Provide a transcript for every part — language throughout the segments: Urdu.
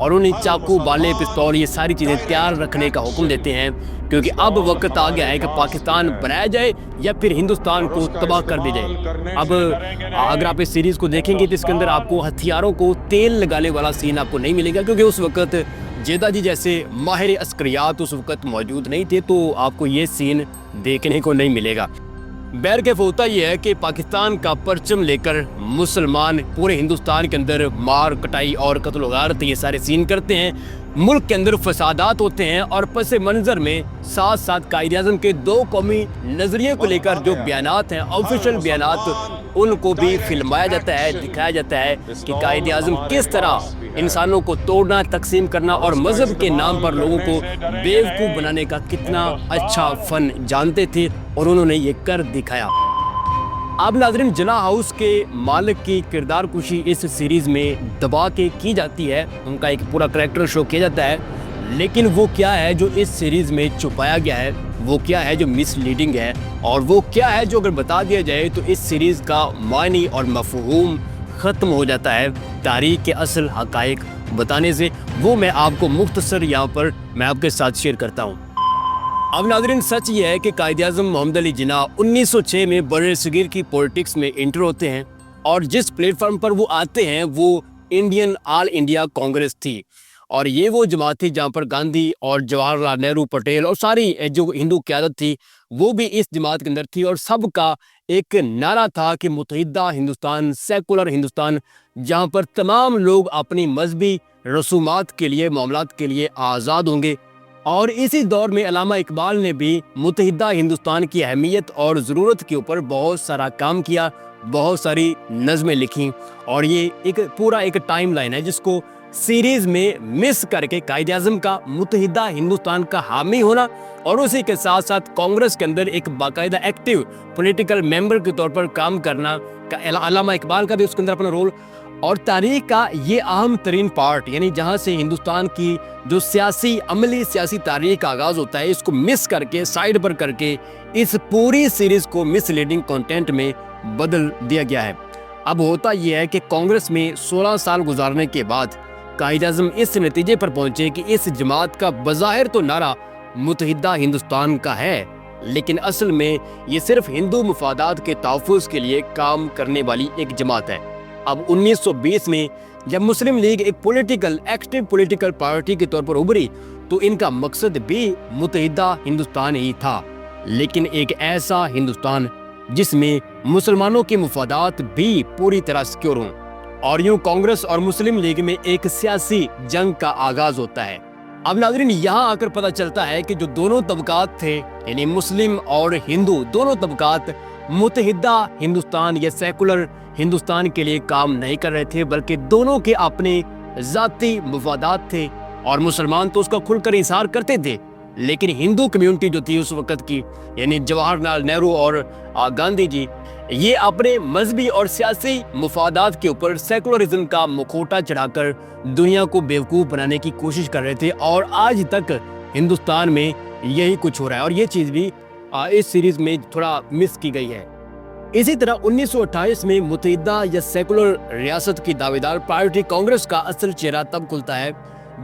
اور انہیں چاقو، بالے، پستول یہ ساری چیزیں تیار رکھنے کا حکم دیتے ہیں، کیونکہ اب وقت آ گیا ہے کہ پاکستان بنایا جائے یا پھر ہندوستان کو تباہ کر دی جائے۔ اب اگر آپ اس سیریز کو دیکھیں گے تو اس کے اندر آپ کو ہتھیاروں کو تیل لگانے والا سین آپ کو نہیں ملے گا، کیونکہ اس وقت جیدہ جی جیسے ماہر عسکریات اس وقت موجود نہیں تھے، تو آپ کو یہ سین دیکھنے کو نہیں ملے گا۔ بہرکیف ہوتا یہ ہے کہ پاکستان کا پرچم لے کر مسلمان پورے ہندوستان کے اندر مار کٹائی اور قتل و غارت یہ سارے سین کرتے ہیں، ملک کے اندر فسادات ہوتے ہیں، اور پس منظر میں ساتھ ساتھ قائد اعظم کے دو قومی نظریے کو لے کر جو بیانات ہیں، آفیشل بیانات، ان کو بھی فلمایا جاتا ہے، دکھایا جاتا ہے کہ قائد اعظم کس طرح انسانوں کو توڑنا، تقسیم کرنا اور مذہب کے نام پر لوگوں کو بیوقوف بنانے کا کتنا اچھا فن جانتے تھے، اور انہوں نے یہ کر دکھایا۔ اب ناظرین، جناح ہاؤس کے مالک کی کردار کشی اس سیریز میں دبا کے کی جاتی ہے، ان کا ایک پورا کریکٹر شو کیا جاتا ہے، لیکن وہ کیا ہے جو اس سیریز میں چھپایا گیا ہے، وہ کیا ہے جو مس لیڈنگ ہے، اور وہ کیا ہے جو اگر بتا دیا جائے تو اس سیریز کا معنی اور مفہوم ختم ہو جاتا ہے تاریخ کے اصل حقائق بتانے سے، وہ میں آپ کو مختصر یہاں پر میں آپ کے ساتھ شیئر کرتا ہوں۔ اب ناظرین، سچ یہ ہے کہ قائد اعظم محمد علی جناح 1906 میں بر صغیر کی پولیٹکس میں انٹر ہوتے ہیں، اور جس پلیٹ فارم پر وہ آتے ہیں وہ انڈین آل انڈیا کانگریس تھی، اور یہ وہ جماعت تھی جہاں پر گاندھی اور جواہر لال نہرو، پٹیل اور ساری جو ہندو قیادت تھی وہ بھی اس جماعت کے اندر تھی، اور سب کا ایک نعرہ تھا کہ متحدہ ہندوستان، سیکولر ہندوستان، جہاں پر تمام لوگ اپنی مذہبی رسومات کے لیے، معاملات کے لیے آزاد ہوں گے۔ اور اسی دور میں علامہ اقبال نے بھی متحدہ ہندوستان کی اہمیت اور ضرورت کے اوپر بہت سارا کام کیا، بہت ساری نظمیں لکھیں، اور یہ ایک پورا ایک ٹائم لائن ہے جس کو سیریز میں مس کر کے قائد اعظم کا متحدہ ہندوستان کا حامی ہونا، اور اسی کے ساتھ ساتھ کانگریس کے اندر ایک باقاعدہ ایکٹیو پولیٹیکل ممبر کے طور پر کام کرنا، علامہ اقبال کا بھی اس کے اندر اپنا رول، اور تاریخ کا یہ اہم ترین پارٹ، یعنی جہاں سے ہندوستان کی جو عملی سیاسی تاریخ کا آغاز ہوتا ہے، اس کو مس کر کے، سائیڈ پر کر کے اس پوری سیریز کو مس لیڈنگ کنٹینٹ میں بدل دیا گیا ہے۔ اب ہوتا یہ ہے کہ کانگریس میں 16 سال گزارنے کے بعد قائد اعظم اس نتیجے پر پہنچے کہ اس جماعت کا بظاہر تو نعرہ متحدہ ہندوستان کا ہے، لیکن اصل میں یہ صرف ہندو مفادات کے تحفظ کے لیے کام کرنے والی ایک جماعت ہے۔ اب 1920 میں جب مسلم لیگ ایک ایکٹیو پولیٹیکل پارٹی کے طور پر ابھری تو ان کا مقصد بھی متحدہ ہندوستان ہی تھا، لیکن ایک ایسا ہندوستان جس میں مسلمانوں کے مفادات بھی پوری طرح سیکیور ہوں، اور یوں کانگریس اور مسلم لیگ میں ایک سیاسی جنگ کا آغاز ہوتا ہے۔ اب ناظرین، یہاں آ کر پتہ چلتا ہے کہ جو دونوں طبقات تھے، یعنی مسلم اور ہندو، دونوں طبقات متحدہ ہندوستان یا سیکولر ہندوستان کے لیے کام نہیں کر رہے تھے، بلکہ دونوں کے اپنے ذاتی مفادات تھے، اور مسلمان تو اس کا کھل کر اظہار کرتے تھے، لیکن ہندو کمیونٹی جو تھی اس وقت کی، یعنی جواہر لال نہرو اور گاندھی جی، یہ اپنے مذہبی اور سیاسی مفادات کے اوپر سیکولرزم کا مکھوٹا چڑھا کر دنیا کو بیوقوف بنانے کی کوشش کر رہے تھے، اور آج تک ہندوستان میں یہی کچھ ہو رہا ہے، اور یہ چیز بھی اس سیریز میں تھوڑا مس کی گئی ہے۔ اسی طرح 1928 میں متحدہ یا سیکولر ریاست کی دعویدار پارٹی کانگریس کا اصل چہرہ تب کھلتا ہے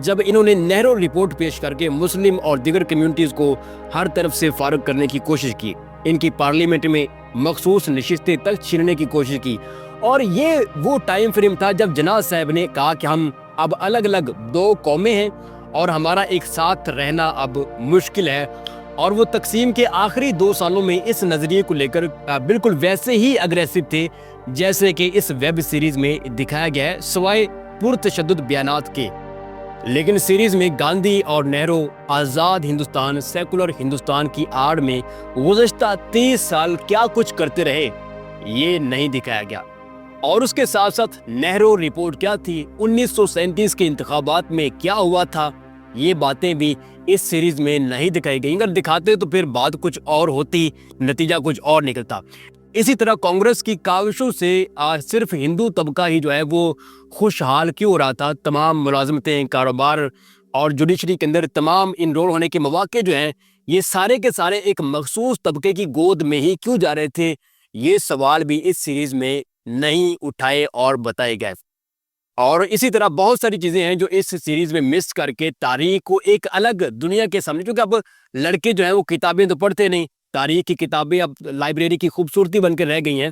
جب انہوں نے نہرو رپورٹ پیش کر کے مسلم اور دیگر کمیونٹیز کو ہر طرف سے فارغ کرنے کی کوشش کی، ان کی پارلیمنٹ میں مخصوص نشستیں تک چھیننے کی کوشش کی، اور یہ وہ ٹائم فریم تھا جب جناح صاحب نے کہا کہ ہم اب الگ الگ دو قومیں ہیں اور ہمارا ایک ساتھ رہنا اب مشکل ہے، اور وہ تقسیم کے آخری 2 سالوں میں اس نظریے کو لے کر بالکل ویسے ہی اگریسو تھے جیسے کہ اس ویب سیریز میں دکھایا گیا ہے، سوائے پرتشدد بیانات کے۔ لیکن سیریز میں گاندھی اور نہرو آزاد ہندوستان، سیکولر ہندوستان کی آڑ میں گزشتہ 30 سال کیا کچھ کرتے رہے، یہ نہیں دکھایا گیا۔ اور اس کے ساتھ ساتھ نہرو رپورٹ کیا تھی، 1937 کے انتخابات میں کیا ہوا تھا، یہ باتیں بھی اس سیریز میں نہیں دکھائی گئی۔ اگر دکھاتے تو پھر بات کچھ اور ہوتی، نتیجہ کچھ اور نکلتا۔ اسی طرح کانگریس کی کاوشوں سے صرف ہندو طبقہ ہی جو ہے وہ خوشحال کیوں ہو رہا تھا، تمام ملازمتیں، کاروبار اور جوڈیشری کے اندر تمام انرول ہونے کے مواقع جو ہیں، یہ سارے کے سارے ایک مخصوص طبقے کی گود میں ہی کیوں جا رہے تھے، یہ سوال بھی اس سیریز میں نہیں اٹھائے اور بتائے گئے۔ اور اسی طرح بہت ساری چیزیں ہیں جو اس سیریز میں مس کر کے تاریخ کو ایک الگ دنیا کے سامنے، کیونکہ اب لڑکے جو ہیں وہ کتابیں تو پڑھتے نہیں، تاریخ کی کتابیں اب لائبریری کی خوبصورتی بن کے رہ گئی ہیں،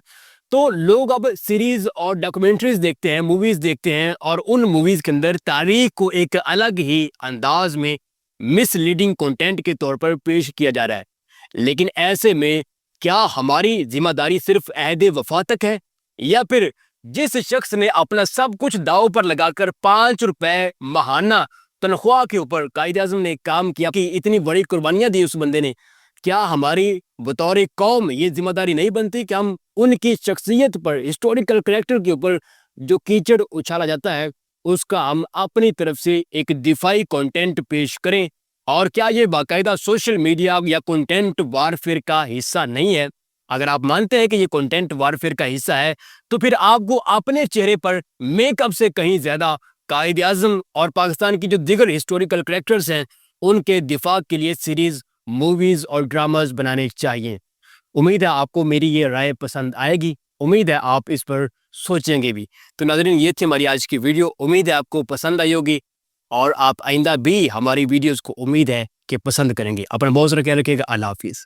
تو لوگ اب سیریز اور ڈاکومنٹریز دیکھتے ہیں، موویز دیکھتے ہیں، اور ان موویز کے اندر تاریخ کو ایک الگ ہی انداز میں مس لیڈنگ کنٹینٹ کے طور پر پیش کیا جا رہا ہے۔ لیکن ایسے میں کیا ہماری ذمہ داری صرف عہد وفا تک ہے، یا پھر جس شخص نے اپنا سب کچھ داؤ پر لگا کر 5 روپے ماہانہ تنخواہ کے اوپر قائد اعظم نے کام کیا کہ اتنی بڑی قربانیاں دی اس بندے نے، کیا ہماری بطور قوم یہ ذمہ داری نہیں بنتی کہ ہم ان کی شخصیت پر، ہسٹوریکل کریکٹر کے اوپر جو کیچڑ اچھالا جاتا ہے اس کا ہم اپنی طرف سے ایک دفاعی کنٹینٹ پیش کریں؟ اور کیا یہ باقاعدہ سوشل میڈیا یا کنٹینٹ وارفیئر کا حصہ نہیں ہے؟ اگر آپ مانتے ہیں کہ یہ کنٹینٹ وارفیئر کا حصہ ہے تو پھر آپ کو اپنے چہرے پر میک اپ سے کہیں زیادہ قائد اعظم اور پاکستان کی جو دیگر ہسٹوریکل کریکٹرز ہیں ان کے دفاع کے لیے سیریز، موویز اور ڈراماز بنانے چاہیے۔ امید ہے آپ کو میری یہ رائے پسند آئے گی، امید ہے آپ اس پر سوچیں گے بھی۔ تو ناظرین، یہ تھی ہماری آج کی ویڈیو، امید ہے آپ کو پسند آئی ہوگی اور آپ آئندہ بھی ہماری ویڈیوز کو امید ہے کہ پسند کریں گے۔ اپنا بہت سارا خیال رکھیے گا۔ اللہ حافظ۔